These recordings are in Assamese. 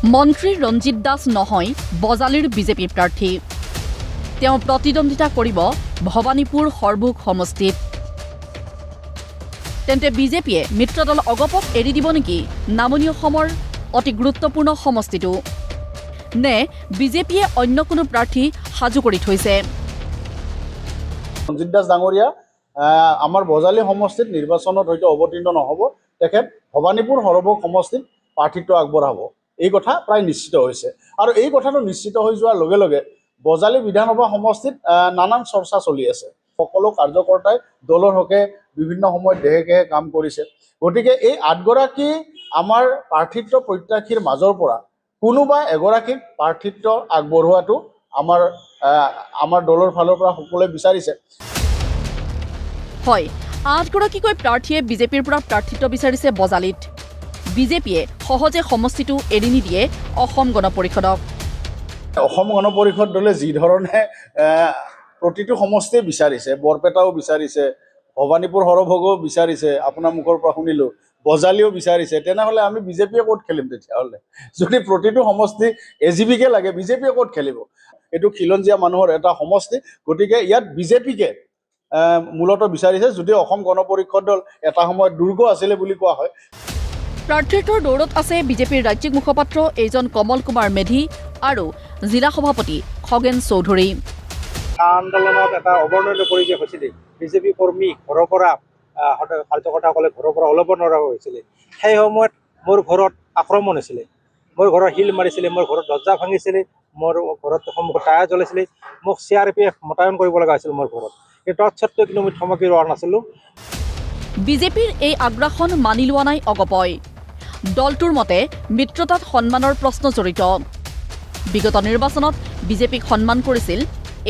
মন্ত্ৰী ৰঞ্জিত দাস নহয় বজালীৰ বিজেপি প্ৰাৰ্থী। তেওঁ প্ৰতিদ্বন্দ্বিতা কৰিব ভৱানীপুৰ সৰভোগ সমষ্টিত। তেন্তে বিজেপিয়ে মিত্ৰদল অগপক এৰি দিব নেকি নামনি অসমৰ অতি গুৰুত্বপূৰ্ণ সমষ্টিটো? নে বিজেপিয়ে অন্য কোনো প্ৰাৰ্থী সাজু কৰি থৈছে? ৰঞ্জিত দাস ডাঙৰীয়া আমাৰ বজালী সমষ্টিত নিৰ্বাচনত হয়তো অৱতীৰ্ণ নহ'ব। তেখেত ভৱানীপুৰ সৰভোগ সমষ্টিত প্ৰাৰ্থিত্ব আগবঢ়াব, এই কথা প্ৰায় নিশ্চিত হৈছে। আৰু এই কথাটো নিশ্চিত হৈ যোৱাৰ লগে লগে বজালী বিধানসভা সমষ্টিত নানান চৰ্চা চলি আছে। সকলো কাৰ্যকৰ্তাই দলৰ হকে বিভিন্ন সময়ত দেহে কেহে কাম কৰিছে। গতিকে এই 8গৰাকী আমাৰ প্ৰাৰ্থিত্ব প্ৰত্যাশীৰ মাজৰ পৰা কোনোবা এগৰাকীক প্ৰাৰ্থিত্ব আগবঢ়োৱাটো আমাৰ দলৰ ফালৰ পৰা সকলোৱে বিচাৰিছে। হয়, 8গৰাকীকৈ প্ৰাৰ্থীয়ে বিজেপিৰ পৰা প্ৰাৰ্থিত্ব বিচাৰিছে বজালীত। বিজেপিয়ে সহজে সমষ্টিটো এৰি নিদিয়ে অসম গণ পৰিষদক। অসম গণ পৰিষদ দলে যি ধৰণে প্ৰতিটো সমষ্টিয়ে বিচাৰিছে, বৰপেটাও বিচাৰিছে, ভৱানীপুৰ সৰভোগো বিচাৰিছে, আপোনাৰ মুখৰ পৰা শুনিলোঁ, বজালীও বিচাৰিছে, তেনেহ'লে আমি বিজেপিয়ে ক'ত খেলিম? তেতিয়াহ'লে যদি প্ৰতিটো সমষ্টি এজিবিকে লাগে, বিজেপিয়ে ক'ত খেলিব? এইটো খিলঞ্জীয়া মানুহৰ এটা সমষ্টি। গতিকে ইয়াত বিজেপিকে মূলতঃ বিচাৰিছে। যদি অসম গণ পৰিষদ দল এটা সময়ত দুৰ্গ আছিলে বুলি কোৱা হয়। প্ৰাৰ্থিত্বৰ দৌৰত আছে বিজেপিৰ ৰাজ্যিক মুখপাত্ৰ এইজন কমল কুমাৰ মেধি আৰু জিলা সভাপতি খগেন চৌধুৰী। আন্দোলনত এটা অৱৰ্ণনীয় পৰিৱেশ হৈছিলে। বিজেপি কৰ্মী ঘৰৰ পৰা কাৰ্যকৰ্তাসকলে ঘৰৰ পৰা ওলাব নোৱাৰা হৈছিলে। সেই সময়ত মোৰ ঘৰত আক্ৰমণ হৈছিলে, মোৰ ঘৰৰ শিল মাৰিছিলে, মোৰ ঘৰত দৰ্জা ভাঙিছিলে, মোৰ ঘৰত সন্মুখত টায়াৰ জ্বলাইছিলে, মোক CRPF মোতায়েন কৰিব লগা হৈছিল মোৰ ঘৰত। কিন্তু তৎসত্ত্বেও কিন্তু মই থমকি ৰোৱা নাছিলোঁ। বিজেপিৰ এই আগ্ৰাসন মানি লোৱা নাই অগপই। দলটোৰ মতে মিত্ৰতাত সন্মানৰ প্ৰশ্ন জড়িত। বিগত নিৰ্বাচনত বিজেপিক সন্মান কৰিছিল,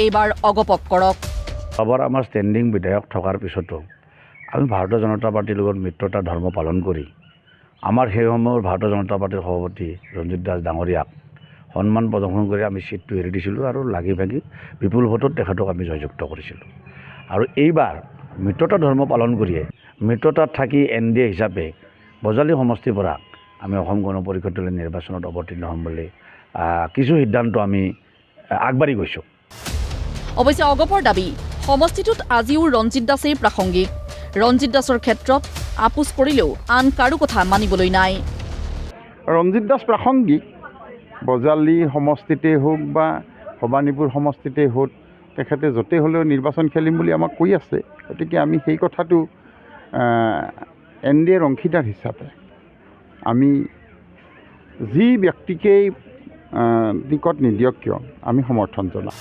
এইবাৰ অগপক কৰক। এবাৰ আমাৰ ষ্টেণ্ডিং বিধায়ক থকাৰ পিছতো আমি ভাৰতীয় জনতা পাৰ্টীৰ লগত মিত্ৰতা ধৰ্ম পালন কৰি আমাৰ সেই সময়ৰ ভাৰতীয় জনতা পাৰ্টীৰ সভাপতি ৰঞ্জিত দাস ডাঙৰীয়াক সন্মান প্ৰদৰ্শন কৰি আমি ছিটটো এৰি দিছিলোঁ আৰু লাগি ভাগি বিপুল ভোটত তেখেতক আমি জয়যুক্ত কৰিছিলোঁ। আৰু এইবাৰ মিত্ৰতা ধৰ্ম পালন কৰিয়ে মিত্ৰতাত থাকি NDA হিচাপে বজালী সমষ্টিৰ পৰা আমি অসম গণ পৰিষদ দলে নিৰ্বাচনত অৱতীৰ্ণ হ'ম বুলি কিছু সিদ্ধান্ত আমি আগবাঢ়ি গৈছোঁ। অৱশ্যে অগপৰ দাবী, সমষ্টিটোত আজিও ৰঞ্জিত দাসেই প্ৰাসংগিক। ৰঞ্জিত দাসৰ ক্ষেত্ৰত আপোচ কৰিলেও আন কাৰো কথা মানিবলৈ নাই। ৰঞ্জিত দাস প্ৰাসংগিক, বজালী সমষ্টিতেই হওক বা ভৱানীপুৰ সমষ্টিতেই হওক, তেখেতে য'তে হ'লেও নিৰ্বাচন খেলিম বুলি আমাক কৈ আছে। গতিকে আমি সেই কথাটো NDAৰ অংশীদাৰ হিচাপে আমি যি ব্যক্তিকেই টিকট নিদিয়ক কিয় আমি সমৰ্থন জনাম।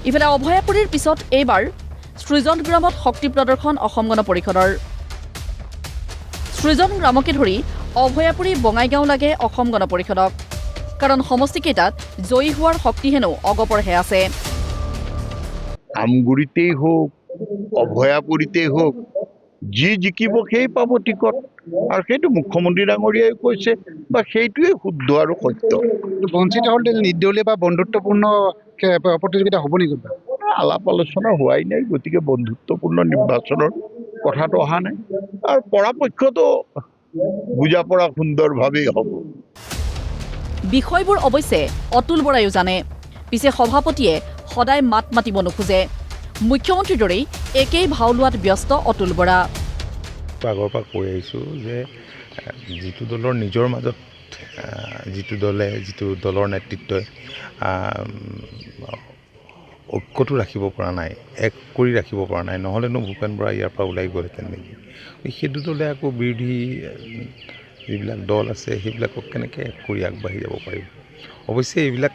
ইফালে অভয়াপুৰীৰ পিছত এইবাৰ সৃজন গ্ৰামত শক্তি প্ৰদৰ্শন অসম গণ পৰিষদৰ। সৃজন গ্ৰামকে ধৰি অভয়াপুৰী বঙাইগাঁও লাগে অসম গণ পৰিষদক। কাৰণ সমষ্টিকেইটাত জয়ী হোৱাৰ শক্তি হেনো অগপৰহে আছে। আমগুৰিতেই হওক, অভয়াপুৰীতেই হওক, যি জিকিব সেই পাব টিকট। আৰু সেইটো মুখ্যমন্ত্ৰী ডাঙৰীয়াই কৈছে, বা সেইটোৱে শুদ্ধ আৰু সত্য। বঞ্চিত হ'ল নিৰ্দলীয় বা বন্ধুত্বপূৰ্ণ প্ৰতিযোগিতা হ'ব নেকি? আলাপ আলোচনা হোৱাই নাই, গতিকে বন্ধুত্বপূৰ্ণ নিৰ্বাচনৰ কথাটো অহা নাই। আৰু পৰাপক্ষতো বুজা পৰা সুন্দৰভাৱেই হ'ব। বিষয়বোৰ অৱশ্যে অতুল বৰায়ো জানে। পিছে সভাপতিয়ে সদায় মাত মাতিব নোখোজে। মুখ্যমন্ত্ৰীৰ দৰেই একেই ভাও লোৱাত ব্যস্ত অতুল বৰা। আগৰ পৰা কৈ আহিছোঁ যে যিটো দলৰ নিজৰ মাজত যিটো দলৰ নেতৃত্বই ঐক্যটো ৰাখিব পৰা নাই, এক কৰি ৰাখিব পৰা নাই, নহ'লেনো ভূপেন বৰা ইয়াৰ পৰা ওলাই গ'লহেঁতেন নেকি? সেইটো দলে আকৌ বিৰোধী যিবিলাক দল আছে সেইবিলাকক কেনেকৈ এক কৰি আগবাঢ়ি যাব পাৰিব? অৱশ্যে এইবিলাক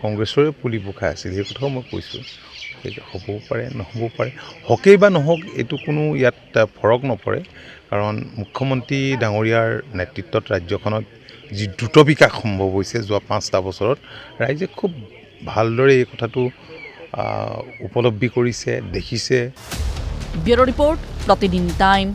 কংগ্ৰেছৰে পুলি পোখাই আছিল, সেই কথাও মই কৈছোঁ। সেইটো হ'বও পাৰে, নহ'বও পাৰে। হকেই বা নহওক, এইটো কোনো ইয়াত ফৰক নপৰে। কাৰণ মুখ্যমন্ত্ৰী ডাঙৰীয়াৰ নেতৃত্বত ৰাজ্যখনত যি দ্ৰুত বিকাশ সম্ভৱ হৈছে যোৱা 5টা বছৰত, ৰাইজে খুব ভালদৰে এই কথাটো উপলব্ধি কৰিছে, দেখিছে। ব্যুৰ' ৰিপৰ্ট, প্ৰতিদিন টাইম।